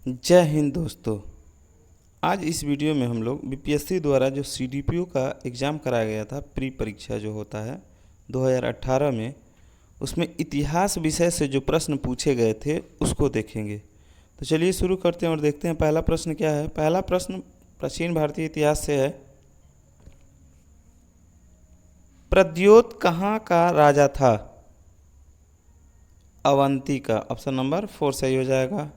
जय हिंद दोस्तों। आज इस वीडियो में हम लोग बीपीएससी द्वारा जो सीडीपीओ का एग्ज़ाम कराया गया था, प्री परीक्षा जो होता है 2018 में, उसमें इतिहास विषय से जो प्रश्न पूछे गए थे उसको देखेंगे। तो चलिए शुरू करते हैं और देखते हैं पहला प्रश्न क्या है। पहला प्रश्न प्राचीन भारतीय इतिहास से है। प्रद्योत कहाँ का राजा था? अवंती का। ऑप्शन नंबर 4 सही हो जाएगा।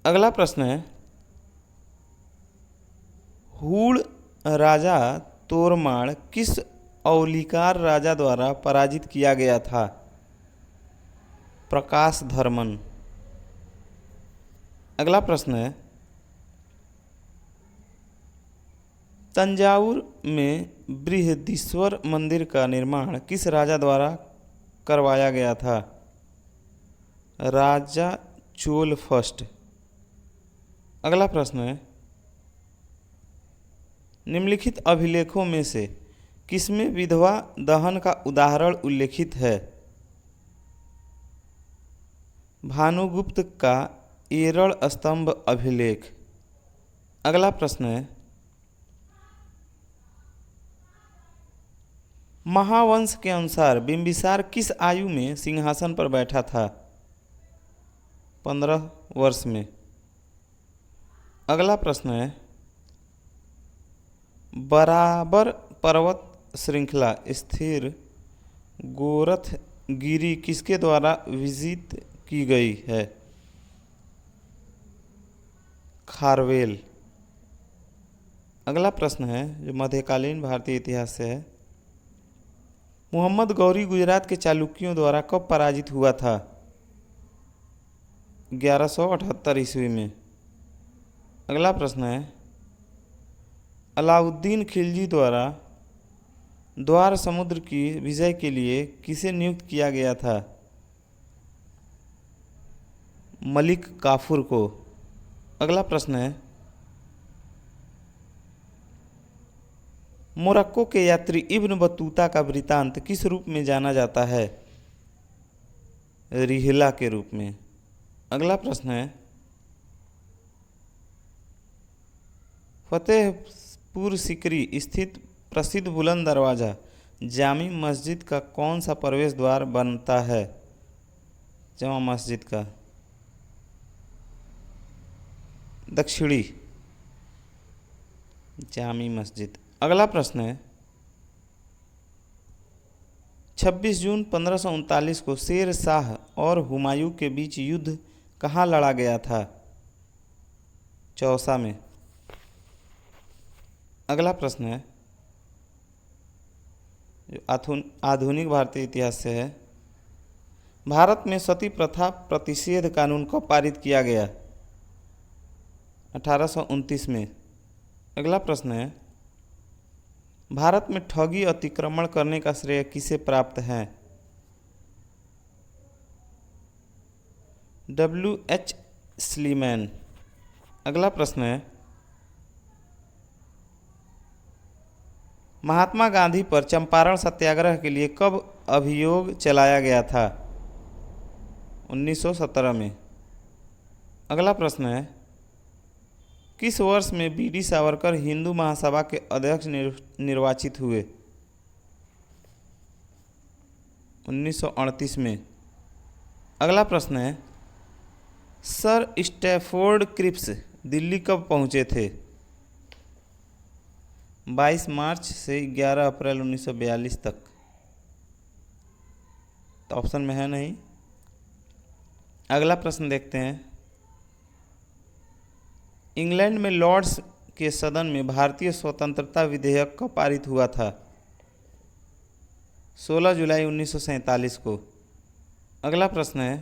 अगला प्रश्न है, हूण राजा तोरमाण किस औलिकार राजा द्वारा पराजित किया गया था? प्रकाश धर्मन। अगला प्रश्न है, तंजावुर में बृहदीश्वर मंदिर का निर्माण किस राजा द्वारा करवाया गया था? राजा चोल फर्स्ट। अगला प्रश्न है, निम्नलिखित अभिलेखों में से किसमें विधवा दहन का उदाहरण उल्लेखित है? भानुगुप्त का एरल स्तंभ अभिलेख। अगला प्रश्न है, महावंश के अनुसार बिंबिसार किस आयु में सिंहासन पर बैठा था? 15 वर्ष में। अगला प्रश्न है, बराबर पर्वत श्रृंखला स्थिर गोरथ गिरी किसके द्वारा विजित की गई है? खारवेल। अगला प्रश्न है जो मध्यकालीन भारतीय इतिहास से है, मुहम्मद गौरी गुजरात के चालुक्यों द्वारा कब पराजित हुआ था? 1178 ईस्वी में। अगला प्रश्न है, अलाउद्दीन खिलजी द्वारा द्वार समुद्र की विजय के लिए किसे नियुक्त किया गया था? मलिक काफूर को। अगला प्रश्न है, मोरक्को के यात्री इब्न बतूता का वृत्तांत किस रूप में जाना जाता है? रिहला के रूप में। अगला प्रश्न है, फतेहपुर सीकरी स्थित प्रसिद्ध बुलंद दरवाज़ा जामी मस्जिद का कौन सा प्रवेश द्वार बनता है? जमा मस्जिद का दक्षिणी जामी मस्जिद। अगला प्रश्न है, 26 जून 1539 को शेर शाह और हुमायूं के बीच युद्ध कहाँ लड़ा गया था? चौसा में। अगला प्रश्न है जो आधुनिक भारतीय इतिहास से है, भारत में सती प्रथा प्रतिषेध कानून कब पारित किया गया? 1829 में। अगला प्रश्न है, भारत में ठगी अतिक्रमण करने का श्रेय किसे प्राप्त है? W.H. स्लीमैन। अगला प्रश्न है, महात्मा गांधी पर चंपारण सत्याग्रह के लिए कब अभियोग चलाया गया था? 1917 में। अगला प्रश्न है, किस वर्ष में B.D. सावरकर हिंदू महासभा के अध्यक्ष निर्वाचित हुए? 1938 में। अगला प्रश्न है, सर स्टैफोर्ड क्रिप्स दिल्ली कब पहुंचे थे? 22 मार्च से 11 अप्रैल 1942 तक। तो ऑप्शन में है नहीं। अगला प्रश्न देखते हैं, इंग्लैंड में लॉर्ड्स के सदन में भारतीय स्वतंत्रता विधेयक कब पारित हुआ था? 16 जुलाई 1947 को। अगला प्रश्न है,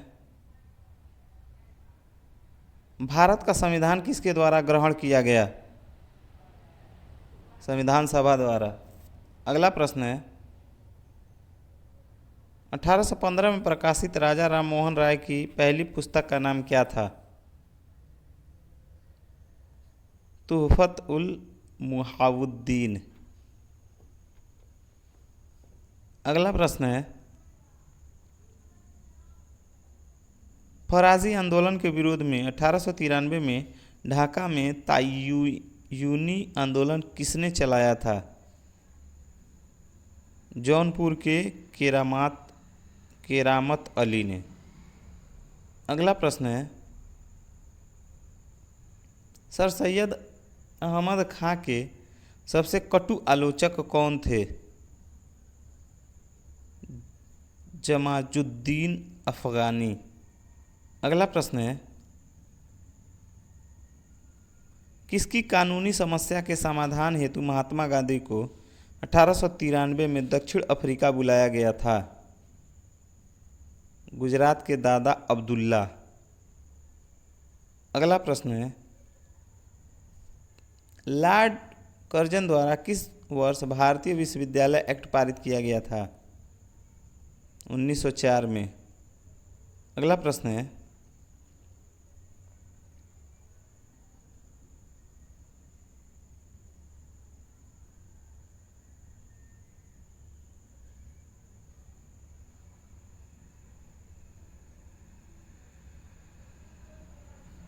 भारत का संविधान किसके द्वारा ग्रहण किया गया? संविधान सभा द्वारा। अगला प्रश्न है, 1815 में प्रकाशित राजा राम मोहन राय की पहली पुस्तक का नाम क्या था? तुहफत उल मुहावुद्दीन। अगला प्रश्न है, फराजी आंदोलन के विरोध में 1893 में ढाका में तायूनी आंदोलन किसने चलाया था? जौनपुर के केरामत अली ने। अगला प्रश्न है, सर सैयद अहमद खां के सबसे कटु आलोचक कौन थे? जमाजुद्दीन अफगानी। अगला प्रश्न है, किसकी कानूनी समस्या के समाधान हेतु महात्मा गांधी को 1893 में दक्षिण अफ्रीका बुलाया गया था? गुजरात के दादा अब्दुल्ला। अगला प्रश्न है, लॉर्ड कर्जन द्वारा किस वर्ष भारतीय विश्वविद्यालय एक्ट पारित किया गया था? 1904 में। अगला प्रश्न है,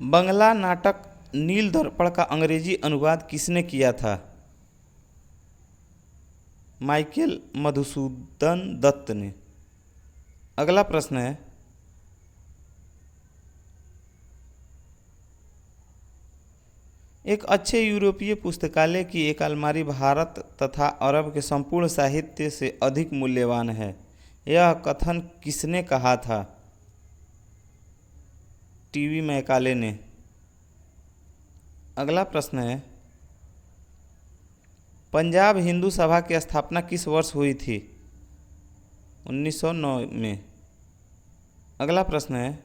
बंगला नाटक नील दर्पण का अंग्रेजी अनुवाद किसने किया था? माइकल मधुसूदन दत्त ने। अगला प्रश्न है, एक अच्छे यूरोपीय पुस्तकालय की एक अलमारी भारत तथा अरब के संपूर्ण साहित्य से अधिक मूल्यवान है, यह कथन किसने कहा था? टीवी मैकाले ने। अगला प्रश्न है, पंजाब हिंदू सभा की स्थापना किस वर्ष हुई थी? 1909 में। अगला प्रश्न है,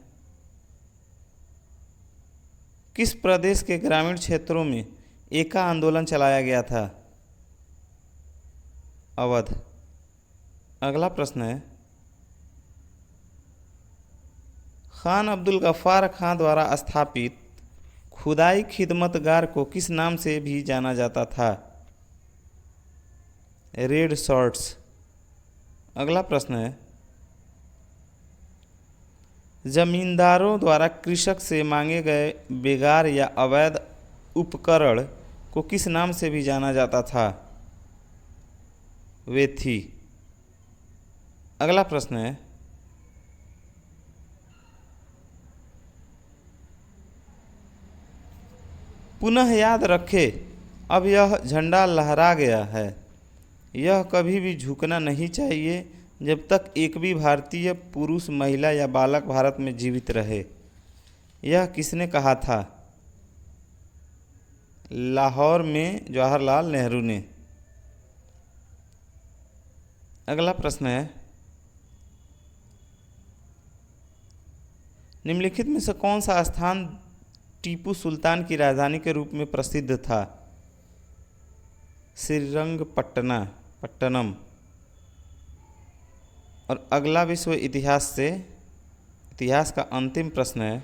किस प्रदेश के ग्रामीण क्षेत्रों में एका आंदोलन चलाया गया था? अवध। अगला प्रश्न है, खान अब्दुल गफ्फार खां द्वारा स्थापित खुदाई खिदमतगार को किस नाम से भी जाना जाता था? Red shorts. अगला प्रश्न है, जमींदारों द्वारा कृषक से मांगे गए बेगार या अवैध उपकरण को किस नाम से भी जाना जाता था? वेथी। अगला प्रश्न है, पुनः याद रखें, अब यह झंडा लहरा गया है, यह कभी भी झुकना नहीं चाहिए जब तक एक भी भारतीय पुरुष, महिला या बालक भारत में जीवित रहे। यह किसने कहा था? लाहौर में जवाहरलाल नेहरू ने। अगला प्रश्न है, निम्नलिखित में से कौन सा स्थान टीपू सुल्तान की राजधानी के रूप में प्रसिद्ध था? श्रीरंगपट्टनम। और अगला विश्व इतिहास का अंतिम प्रश्न है,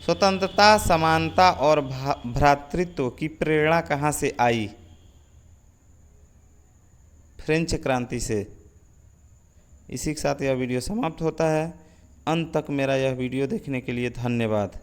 स्वतंत्रता, समानता और भ्रातृत्व की प्रेरणा कहाँ से आई? फ्रेंच क्रांति से। इसी के साथ यह वीडियो समाप्त होता है। अंत तक मेरा यह वीडियो देखने के लिए धन्यवाद।